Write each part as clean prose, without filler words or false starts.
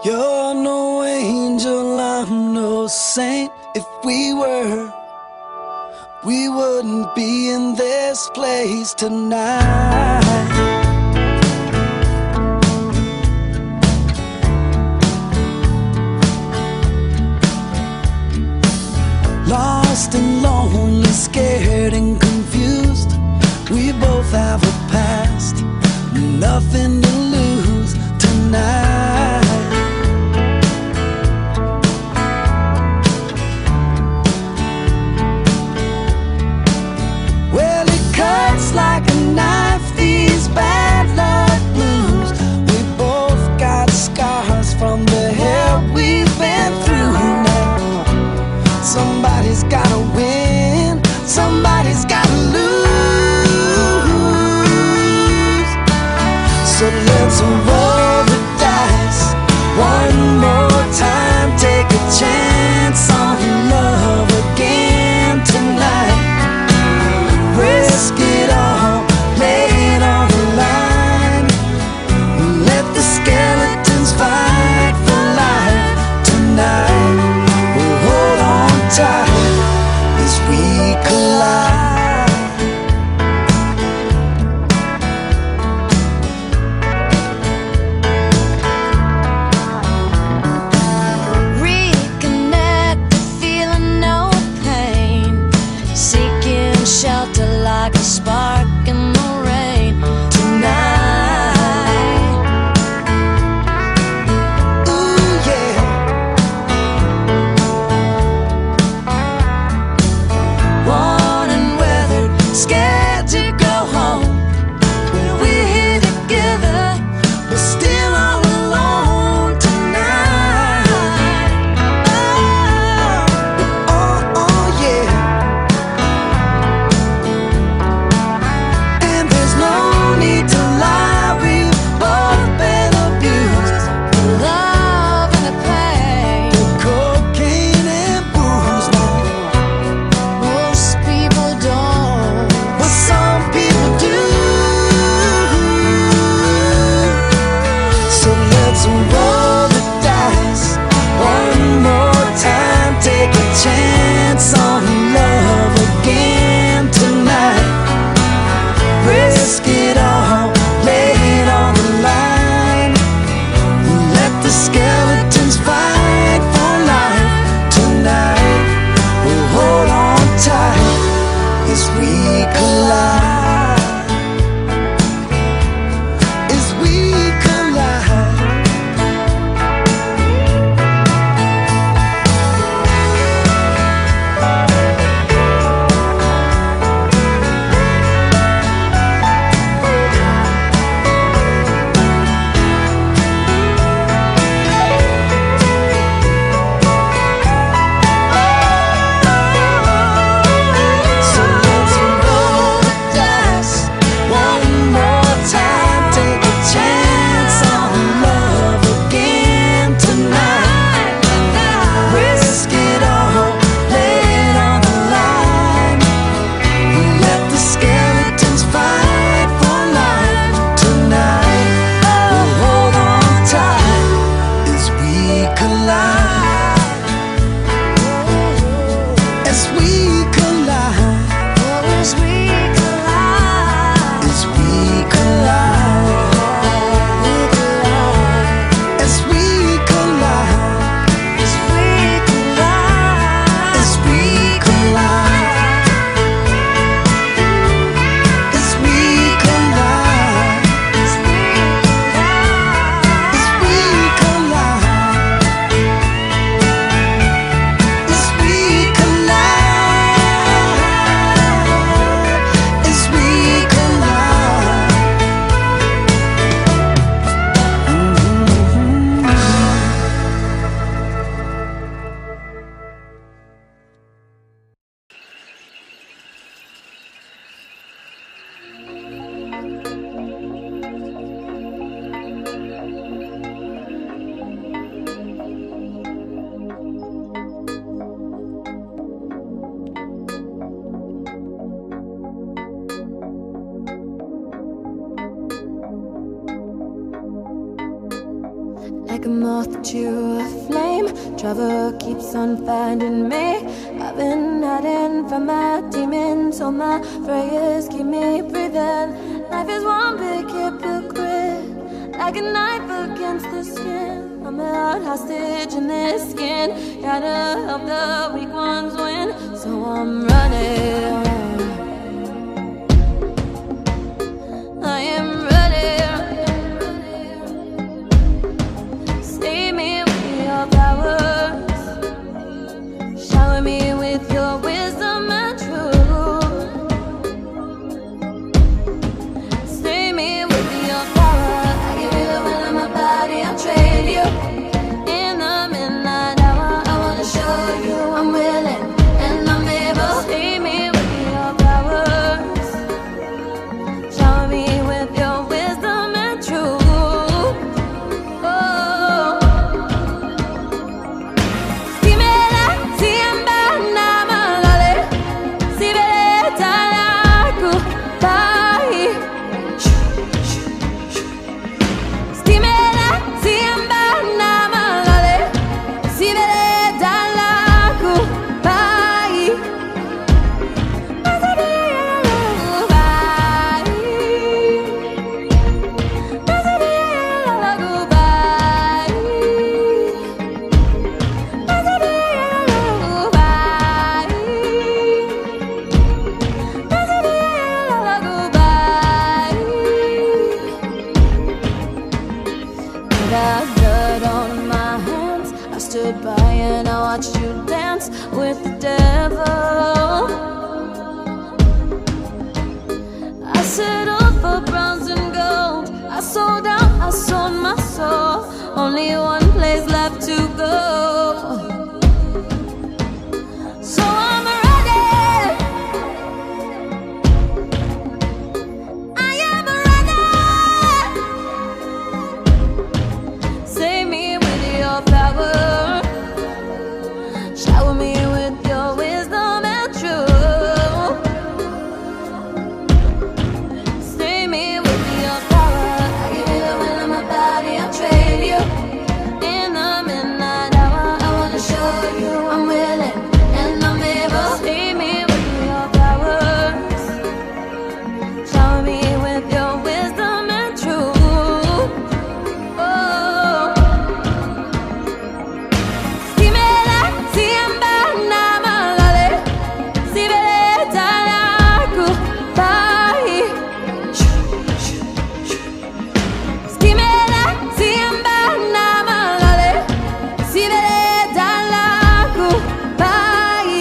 You're no angel, I'm no saint. If we were, we wouldn't be in this place tonight. Lost and lonely, scared and confused. We both have a past, nothing to lose tonight. Well, it cuts like a knife, these bad luck blues. We both got scars from the hell we've been through now. Somebody's gotta win, somebody's gotta lose. So let's roll the dice one more time. Take a chance on love again tonight. Risk it all, lay it on the line. Let the skeletons fight for life tonight. We'll hold on tight as we collide. like a moth to a flame. Trouble keeps on finding me. I've been hiding from my demons, so my prayers keep me breathing. Life is one big hypocrite, like a knife against the skin. I'm held hostage in this skin. Gotta help the weak ones win, so I'm running. I am ready. Save me with your powers. Shower me with your wisdom and truth. Save me with your power. I give you the will of my body, I'll trade you. In the midnight hour, I wanna show you I'm willing and I'm able. Save me with your powers. Shower me with your wisdom and truth. Oh, Simela, Simba, Namalale, Sibele, Talaku, Pai. Simela, Simba, Namalale, Sibele, Talaku, Pai. Got blood on my hands. I stood by and I watched you dance with the devil. I settled for bronze and gold. I sold out, I sold my soul. Only one place left to go. So I'm ready. I am ready. Save me with your power. Shower me with your wisdom and truth. Save me with your power. I give you the will of my body, I'll trade you. In the midnight hour, I wanna show you I'm willing and I'm able. Save me with your powers. Shower me with your wisdom and truth. Oh, Simela, Simba, Namalale, Sibele, Talaku, Pai. Simela, Simba, Namalale, Sibele, Talaku, Pai.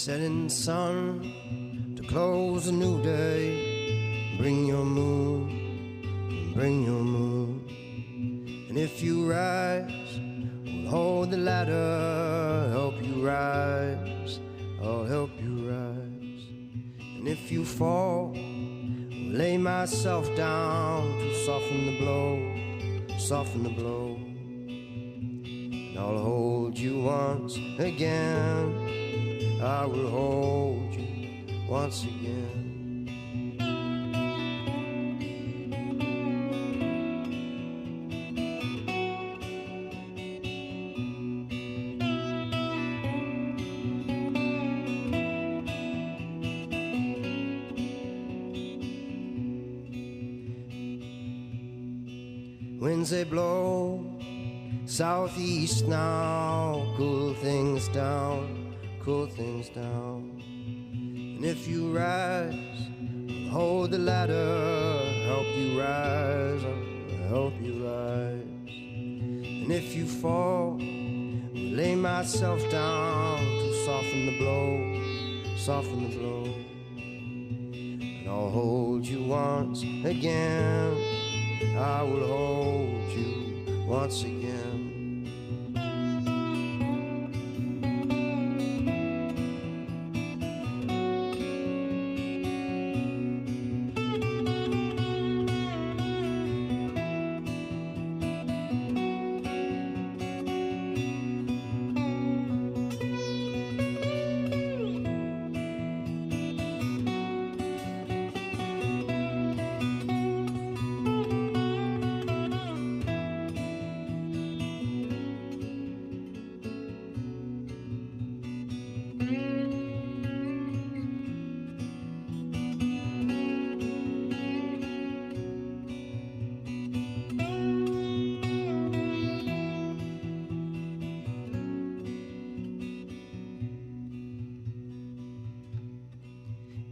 setting sun to close a new day. Bring your moon, bring your moon. And if you rise, we'll hold the ladder, help you rise, I'll help you rise. And if you fall, I'll lay myself down to soften the blow, soften the blow. And I'll hold you once again, I will hold you once again. Winds they blow southeast now, cool things down, cool things down. And if you rise, I'll hold the ladder, help you rise, I'll help you rise. And if you fall, I'll lay myself down to soften the blow, soften the blow. And I'll hold you once again, I will hold you once again.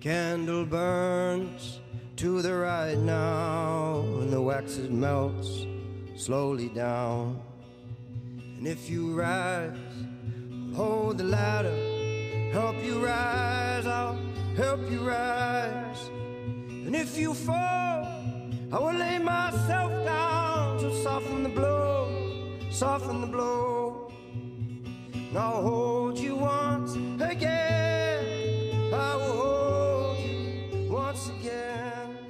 Candle burns to the right now, and the wax it melts slowly down. And if you rise, I'll hold the ladder, help you rise, I'll help you rise. And if you fall, I will lay myself down to soften the blow, soften the blow. And I'll hold you once again, I will hold you once again.